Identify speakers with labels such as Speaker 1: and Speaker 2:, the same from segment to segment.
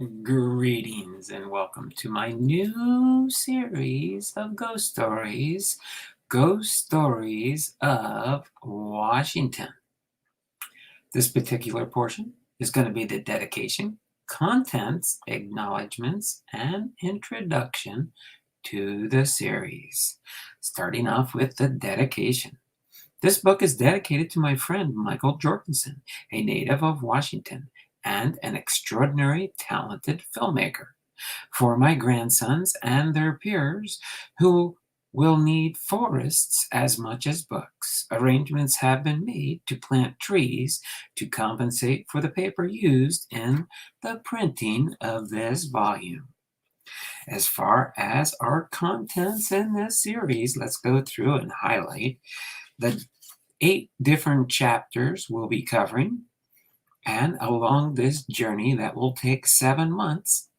Speaker 1: Greetings and welcome to my new series of Ghost Stories of Washington. This particular portion is going to be the dedication, contents, acknowledgements, and introduction to the series. Starting off with the dedication. This book is dedicated to my friend Michael Jorgensen, a native of Washington and an extraordinary talented filmmaker. For my grandsons and their peers who will need forests as much as books, arrangements have been made to plant trees to compensate for the paper used in the printing of this volume. As far as our contents in this series, let's go through and highlight the 8 different chapters we'll be covering. And along this journey that will take 7 months,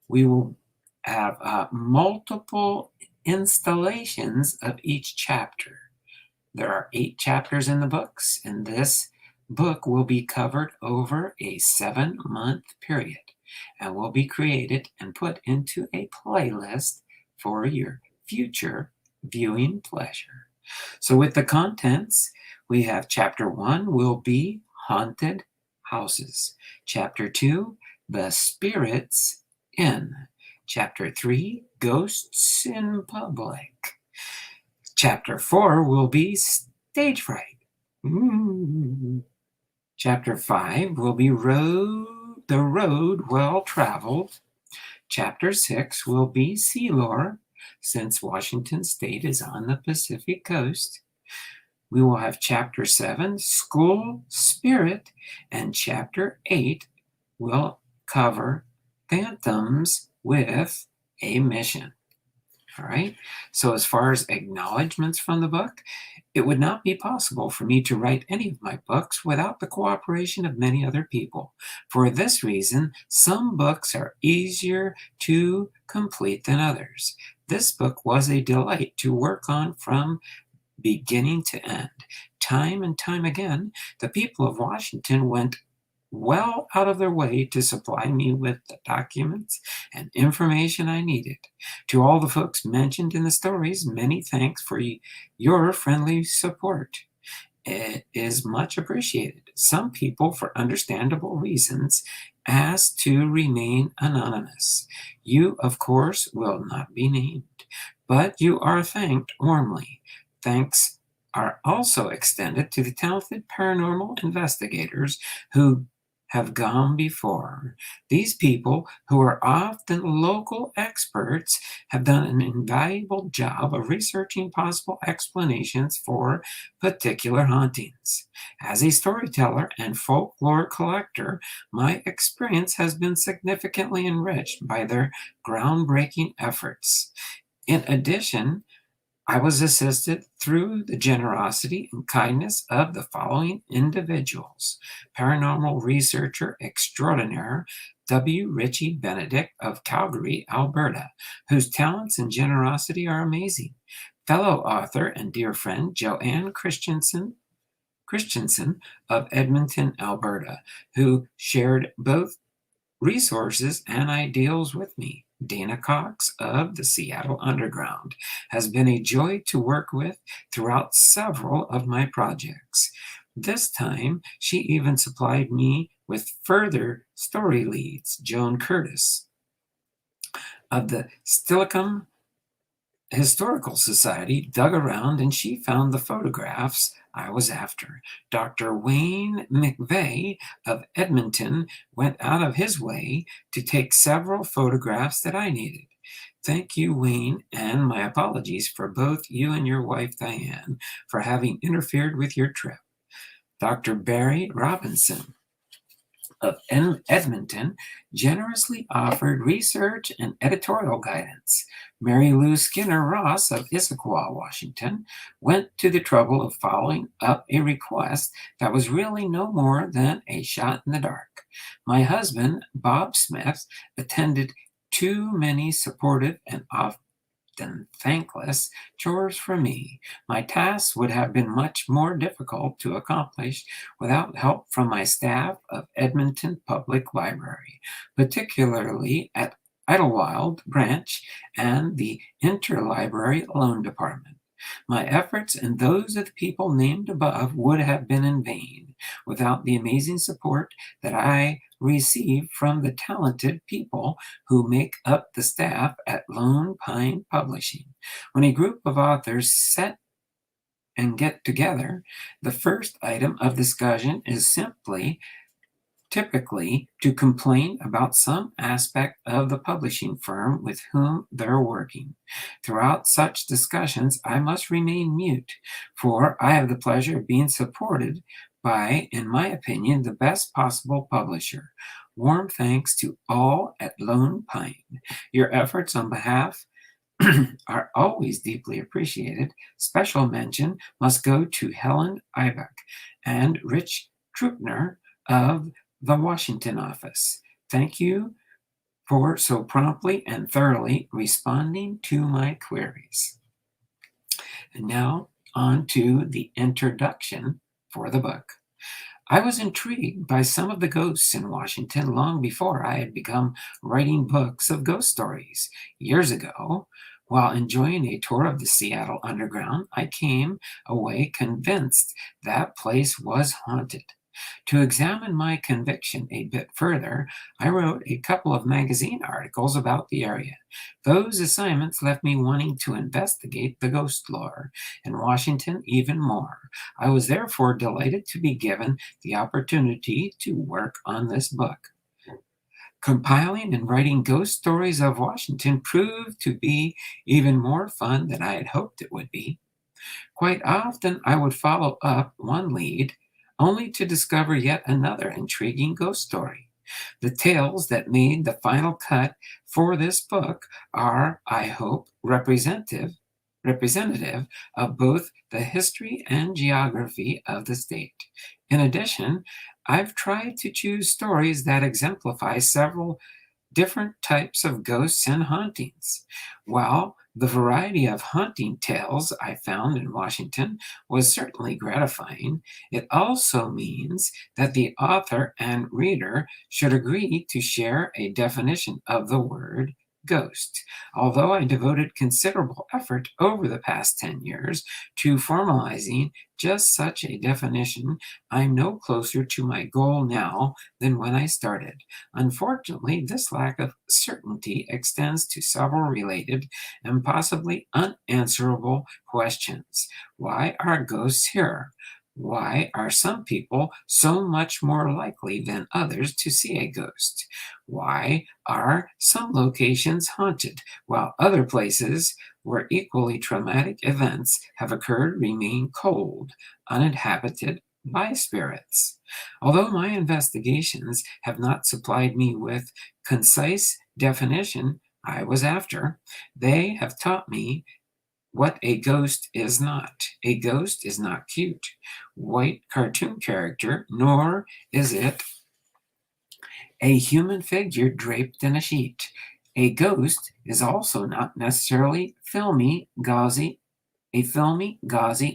Speaker 1: we will have multiple installations of each chapter. There are 8 chapters in the books, and this book will be covered over a 7-month period and will be created and put into a playlist for your future viewing pleasure. So with the contents, we have chapter 1 will be Haunted Houses. Chapter 2, The Spirits In. Chapter 3, Ghosts in Public. Chapter 4 will be Stage Fright. Chapter 5 will be The Road Well Traveled. Chapter 6 will be Sea Lore, since Washington State is on the Pacific coast. We will have Chapter 7, School Spirit, and Chapter 8 will cover Phantoms with a Mission. All right, so as far as acknowledgements from the book, it would not be possible for me to write any of my books without the cooperation of many other people. For this reason, some books are easier to complete than others. This book was a delight to work on from beginning to end. Time and time again, the people of Washington went well out of their way to supply me with the documents and information I needed. To all the folks mentioned in the stories, many thanks for your friendly support. It is much appreciated. Some people, for understandable reasons, asked to remain anonymous. You, of course, will not be named, but you are thanked warmly. Thanks are also extended to the talented paranormal investigators who have gone before. These people, who are often local experts, have done an invaluable job of researching possible explanations for particular hauntings. As a storyteller and folklore collector, my experience has been significantly enriched by their groundbreaking efforts. In addition, I was assisted through the generosity and kindness of the following individuals: paranormal researcher extraordinaire W. Richie Benedict of Calgary, Alberta, whose talents and generosity are amazing; fellow author and dear friend Joanne Christensen of Edmonton, Alberta, who shared both resources and ideals with me. Dana Cox of the Seattle Underground has been a joy to work with throughout several of my projects. This time, she even supplied me with further story leads. Joan Curtis of the Stillicum Historical Society dug around and she found the photographs I was after. Dr. Wayne McVeigh of Edmonton went out of his way to take several photographs that I needed. Thank you, Wayne, and my apologies for both you and your wife, Diane, for having interfered with your trip. Dr. Barry Robinson of Edmonton generously offered research and editorial guidance. Mary Lou Skinner Ross of Issaquah, Washington, went to the trouble of following up a request that was really no more than a shot in the dark. My husband, Bob Smith, attended too many supportive and often thankless chores for me. My tasks would have been much more difficult to accomplish without help from my staff of Edmonton Public Library, particularly at Idlewild Branch and the Interlibrary Loan Department. My efforts and those of the people named above would have been in vain without the amazing support that I receive from the talented people who make up the staff at Lone Pine Publishing. When a group of authors set and get together, the first item of discussion is typically to complain about some aspect of the publishing firm with whom they're working. Throughout such discussions, I must remain mute, for I have the pleasure of being supported by, in my opinion, the best possible publisher. Warm thanks to all at Lone Pine. Your efforts on behalf are always deeply appreciated. Special mention must go to Helen Ibeck and Rich Trupner of the Washington office. Thank you for so promptly and thoroughly responding to my queries. And now on to the introduction for the book. I was intrigued by some of the ghosts in Washington long before I had begun writing books of ghost stories. Years ago, while enjoying a tour of the Seattle Underground, I came away convinced that place was haunted. To examine my conviction a bit further, I wrote a couple of magazine articles about the area. Those assignments left me wanting to investigate the ghost lore in Washington even more. I was therefore delighted to be given the opportunity to work on this book. Compiling and writing ghost stories of Washington proved to be even more fun than I had hoped it would be. Quite often, I would follow up one lead only to discover yet another intriguing ghost story. The tales that made the final cut for this book are, I hope, representative of both the history and geography of the state. In addition, I've tried to choose stories that exemplify several different types of ghosts and hauntings. While the variety of haunting tales I found in Washington was certainly gratifying, it also means that the author and reader should agree to share a definition of the word ghost. Although I devoted considerable effort over the past 10 years to formalizing just such a definition, I'm no closer to my goal now than when I started. Unfortunately, this lack of certainty extends to several related and possibly unanswerable questions. Why are ghosts here? Why are some people so much more likely than others to see a ghost? Why are some locations haunted while other places where equally traumatic events have occurred remain cold, uninhabited by spirits? Although my investigations have not supplied me with concise definition I was after, they have taught me what a ghost is not. A ghost is not cute, white cartoon character, nor is it a human figure draped in a sheet. A ghost is also not necessarily a filmy, gauzy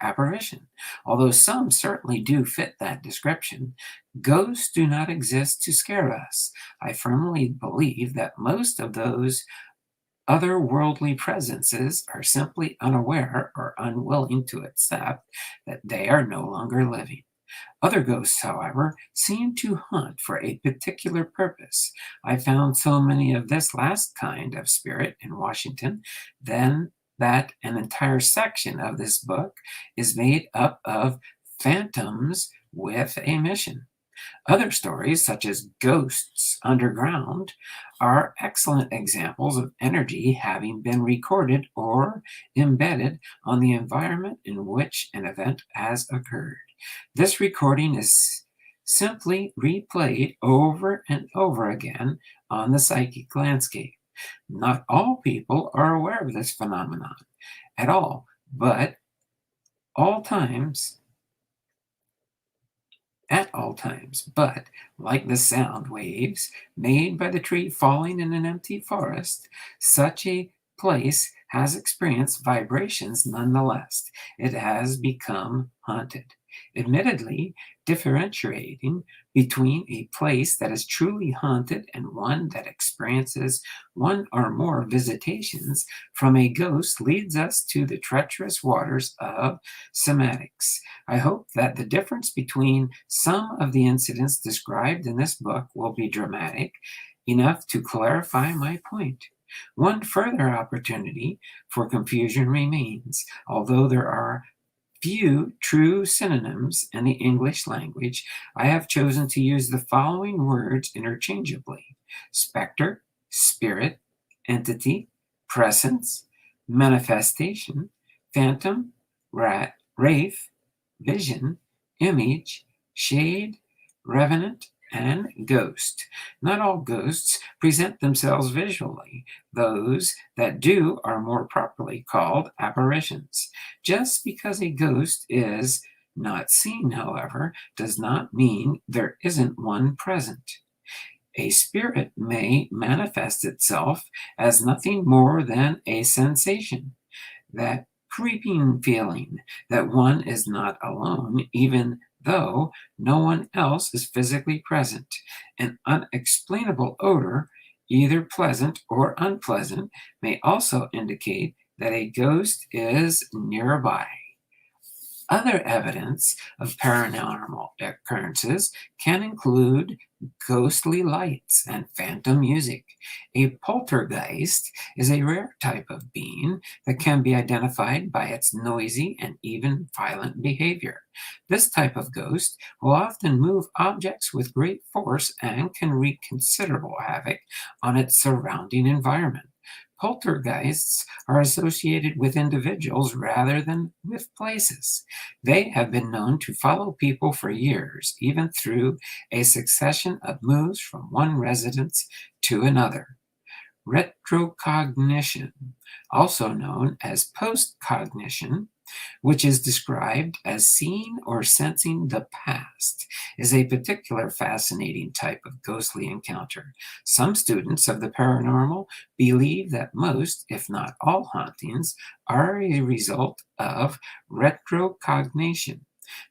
Speaker 1: apparition. Although some certainly do fit that description, ghosts do not exist to scare us. I firmly believe that most of those otherworldly presences are simply unaware or unwilling to accept that they are no longer living. Other ghosts, however, seem to hunt for a particular purpose. I found so many of this last kind of spirit in Washington, then that an entire section of this book is made up of phantoms with a mission. Other stories, such as Ghosts Underground, are excellent examples of energy having been recorded or embedded on the environment in which an event has occurred. This recording is simply replayed over and over again on the psychic landscape. Not all people are aware of this phenomenon at all, but all times at all times, but like the sound waves made by the tree falling in an empty forest, such a place has experienced vibrations nonetheless. It has become haunted. Admittedly, differentiating between a place that is truly haunted and one that experiences one or more visitations from a ghost leads us to the treacherous waters of semantics. I hope that the difference between some of the incidents described in this book will be dramatic enough to clarify my point. One further opportunity for confusion remains, although there are few true synonyms in the English language. I have chosen to use the following words interchangeably: specter, spirit, entity, presence, manifestation, phantom, wraith, vision, image, shade, revenant, and ghost. Not all ghosts present themselves visually. Those that do are more properly called apparitions. Just because a ghost is not seen, however, does not mean there isn't one present. A spirit may manifest itself as nothing more than a sensation, that creeping feeling that one is not alone, even though no one else is physically present. An unexplainable odor, either pleasant or unpleasant, may also indicate that a ghost is nearby. Other evidence of paranormal occurrences can include ghostly lights and phantom music. A poltergeist is a rare type of being that can be identified by its noisy and even violent behavior. This type of ghost will often move objects with great force and can wreak considerable havoc on its surrounding environment. Poltergeists are associated with individuals rather than with places. They have been known to follow people for years, even through a succession of moves from one residence to another. Retrocognition, also known as postcognition, which is described as seeing or sensing the past, is a particular fascinating type of ghostly encounter. Some students of the paranormal believe that most, if not all, hauntings are a result of retrocognition.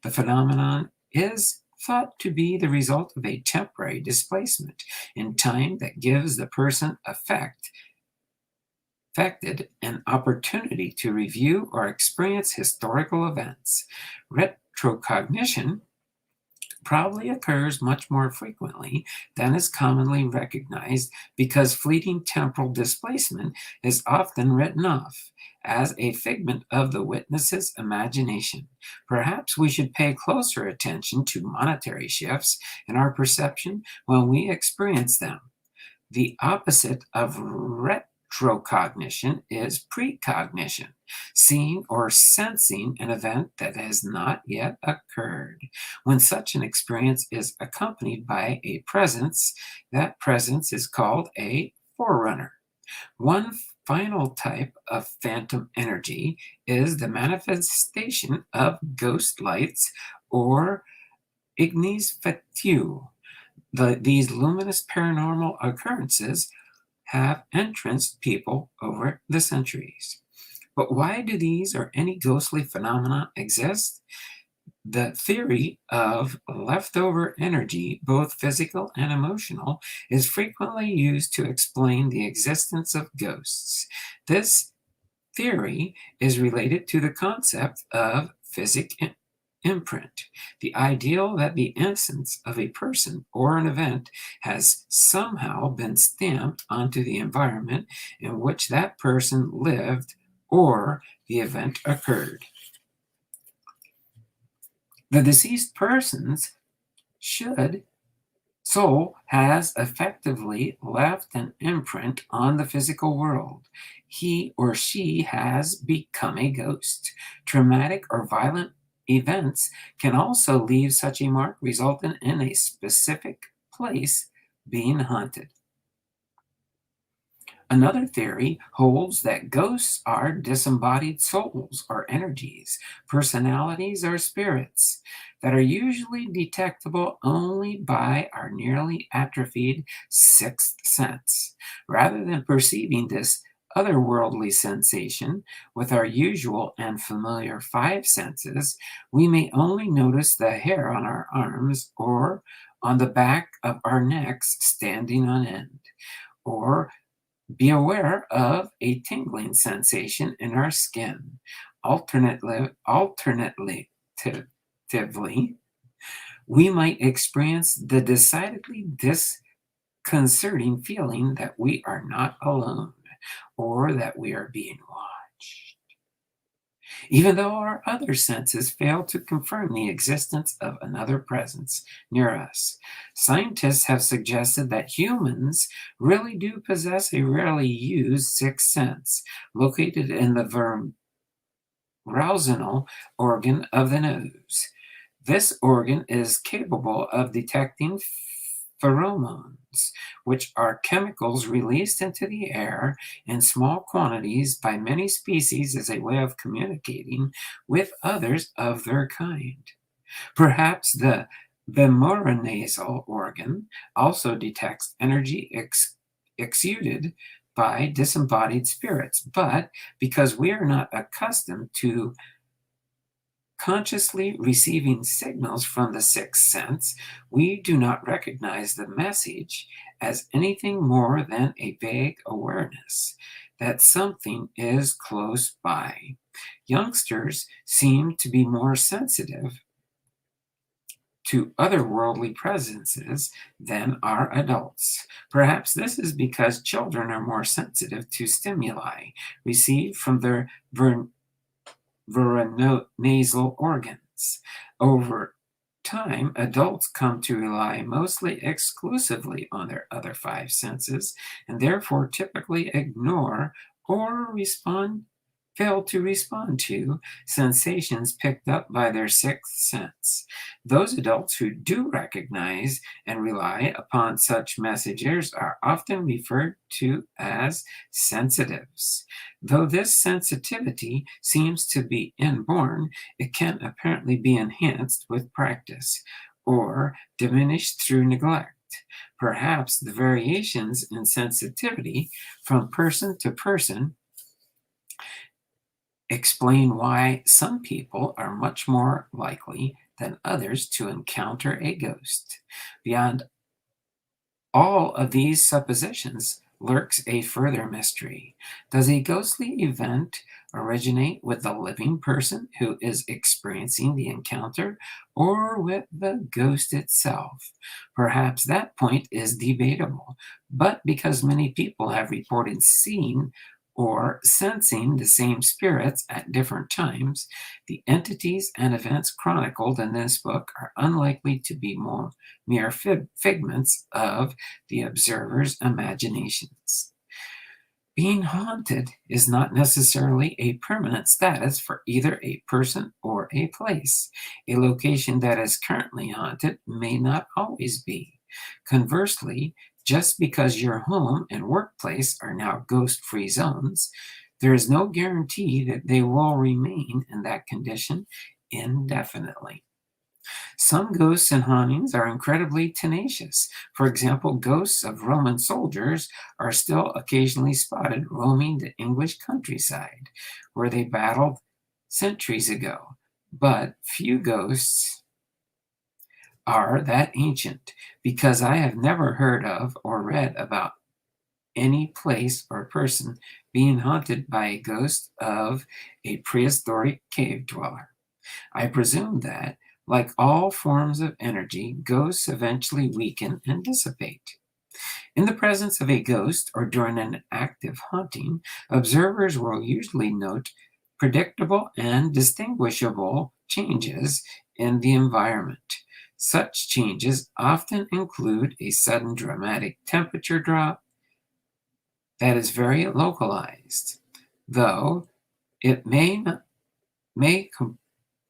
Speaker 1: The phenomenon is thought to be the result of a temporary displacement in time that gives the person affected an opportunity to review or experience historical events. Retrocognition probably occurs much more frequently than is commonly recognized because fleeting temporal displacement is often written off as a figment of the witness's imagination. Perhaps we should pay closer attention to monetary shifts in our perception when we experience them. The opposite of retrocognition is precognition, seeing or sensing an event that has not yet occurred. When such an experience is accompanied by a presence, that presence is called a forerunner. One final type of phantom energy is the manifestation of ghost lights or ignis fatuae. These luminous paranormal occurrences have entranced people over the centuries. But why do these or any ghostly phenomena exist? The theory of leftover energy, both physical and emotional, is frequently used to explain the existence of ghosts. This theory is related to the concept of physic imprint, the ideal that the essence of a person or an event has somehow been stamped onto the environment in which that person lived or the event occurred. The deceased person's soul has effectively left an imprint on the physical world. He or she has become a ghost. Traumatic or violent events can also leave such a mark, resulting in a specific place being haunted. Another theory holds that ghosts are disembodied souls or energies, personalities or spirits that are usually detectable only by our nearly atrophied sixth sense. Rather than perceiving this otherworldly sensation with our usual and familiar five senses, we may only notice the hair on our arms or on the back of our necks standing on end, or be aware of a tingling sensation in our skin. Alternatively, we might experience the decidedly disconcerting feeling that we are not alone or that we are being watched. Even though our other senses fail to confirm the existence of another presence near us, scientists have suggested that humans really do possess a rarely used sixth sense located in the arousal organ of the nose. This organ is capable of detecting pheromones, which are chemicals released into the air in small quantities by many species as a way of communicating with others of their kind. Perhaps the nasal organ also detects energy exuded by disembodied spirits, but because we are not accustomed to consciously receiving signals from the sixth sense, we do not recognize the message as anything more than a vague awareness that something is close by. Youngsters seem to be more sensitive to otherworldly presences than are adults. Perhaps this is because children are more sensitive to stimuli received from their nasal organs. Over time, adults come to rely mostly exclusively on their other five senses and therefore typically ignore or fail to respond to sensations picked up by their sixth sense. Those adults who do recognize and rely upon such messengers are often referred to as sensitives. Though this sensitivity seems to be inborn, it can apparently be enhanced with practice or diminished through neglect. Perhaps the variations in sensitivity from person to person explain why some people are much more likely than others to encounter a ghost. Beyond all of these suppositions lurks a further mystery. Does a ghostly event originate with the living person who is experiencing the encounter or with the ghost itself? Perhaps that point is debatable, but because many people have reported seeing or sensing the same spirits at different times, the entities and events chronicled in this book are unlikely to be mere figments of the observer's imaginations. Being haunted is not necessarily a permanent status for either a person or a place. A location that is currently haunted may not always be. Conversely, just because your home and workplace are now ghost-free zones, there is no guarantee that they will remain in that condition indefinitely. Some ghosts and hauntings are incredibly tenacious. For example, ghosts of Roman soldiers are still occasionally spotted roaming the English countryside, where they battled centuries ago. But few ghosts are that ancient, because I have never heard of or read about any place or person being haunted by a ghost of a prehistoric cave dweller. I presume that, like all forms of energy, ghosts eventually weaken and dissipate. In the presence of a ghost or during an active haunting, observers will usually note predictable and distinguishable changes in the environment. Such changes often include a sudden dramatic temperature drop that is very localized, though it may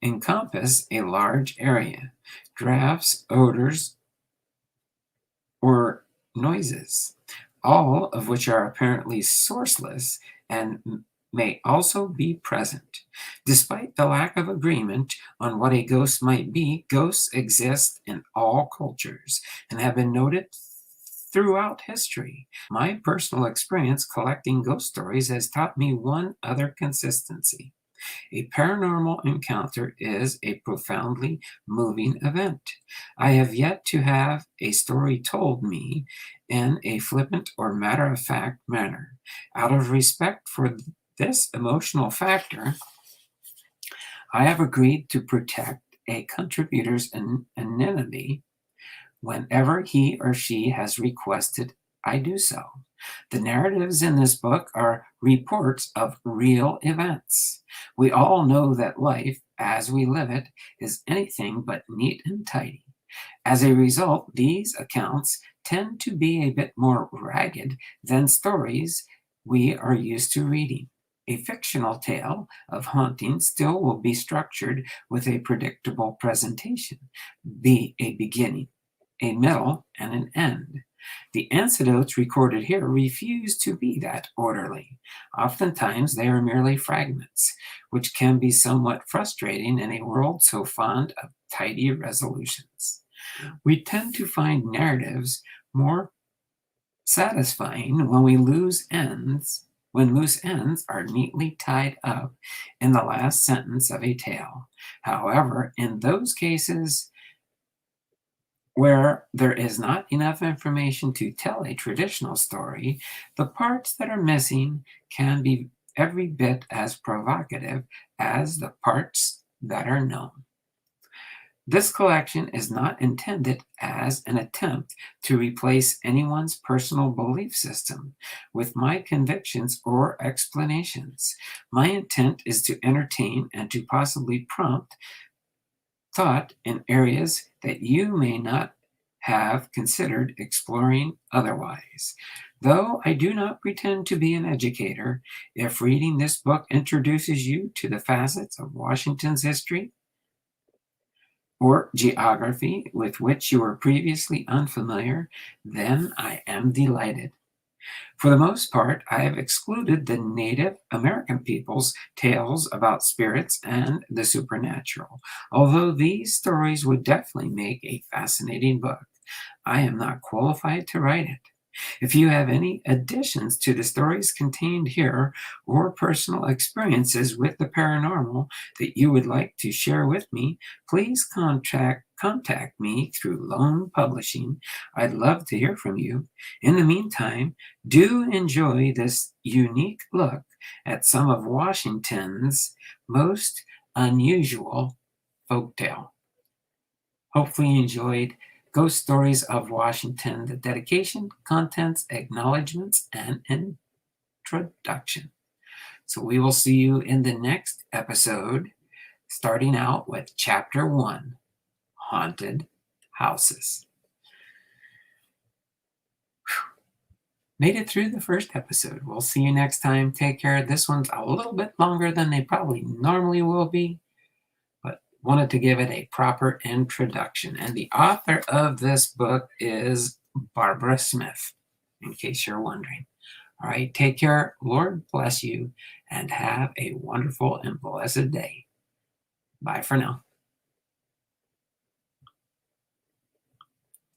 Speaker 1: encompass a large area. Drafts, odors, or noises, all of which are apparently sourceless and may also be present. Despite the lack of agreement on what a ghost might be, ghosts exist in all cultures and have been noted throughout history. My personal experience collecting ghost stories has taught me one other consistency. A paranormal encounter is a profoundly moving event. I have yet to have a story told me in a flippant or matter-of-fact manner. Out of respect for this emotional factor, I have agreed to protect a contributor's anonymity whenever he or she has requested I do so. The narratives in this book are reports of real events. We all know that life, as we live it, is anything but neat and tidy. As a result, these accounts tend to be a bit more ragged than stories we are used to reading. A fictional tale of haunting still will be structured with a predictable presentation, be a beginning, a middle, and an end. The anecdotes recorded here refuse to be that orderly. Oftentimes, they are merely fragments, which can be somewhat frustrating in a world so fond of tidy resolutions. We tend to find narratives more satisfying when loose ends are neatly tied up in the last sentence of a tale. However, in those cases where there is not enough information to tell a traditional story, the parts that are missing can be every bit as provocative as the parts that are known. This collection is not intended as an attempt to replace anyone's personal belief system with my convictions or explanations. My intent is to entertain and to possibly prompt thought in areas that you may not have considered exploring otherwise. Though I do not pretend to be an educator, if reading this book introduces you to the facets of Washington's history or geography with which you were previously unfamiliar, then I am delighted. For the most part, I have excluded the Native American people's tales about spirits and the supernatural. Although these stories would definitely make a fascinating book, I am not qualified to write it. If you have any additions to the stories contained here or personal experiences with the paranormal that you would like to share with me, please contact me through Lone Publishing. I'd love to hear from you. In the meantime, do enjoy this unique look at some of Washington's most unusual folktale. Hopefully you enjoyed Ghost Stories of Washington, the dedication, contents, acknowledgements, and introduction. So we will see you in the next episode, starting out with Chapter 1, Haunted Houses. Made it through the first episode. We'll see you next time. Take care. This one's a little bit longer than they probably normally will be, but wanted to give it a proper introduction. And the author of this book is Barbara Smith, in case you're wondering. All right, take care. Lord bless you, and have a wonderful and blessed day. Bye for now.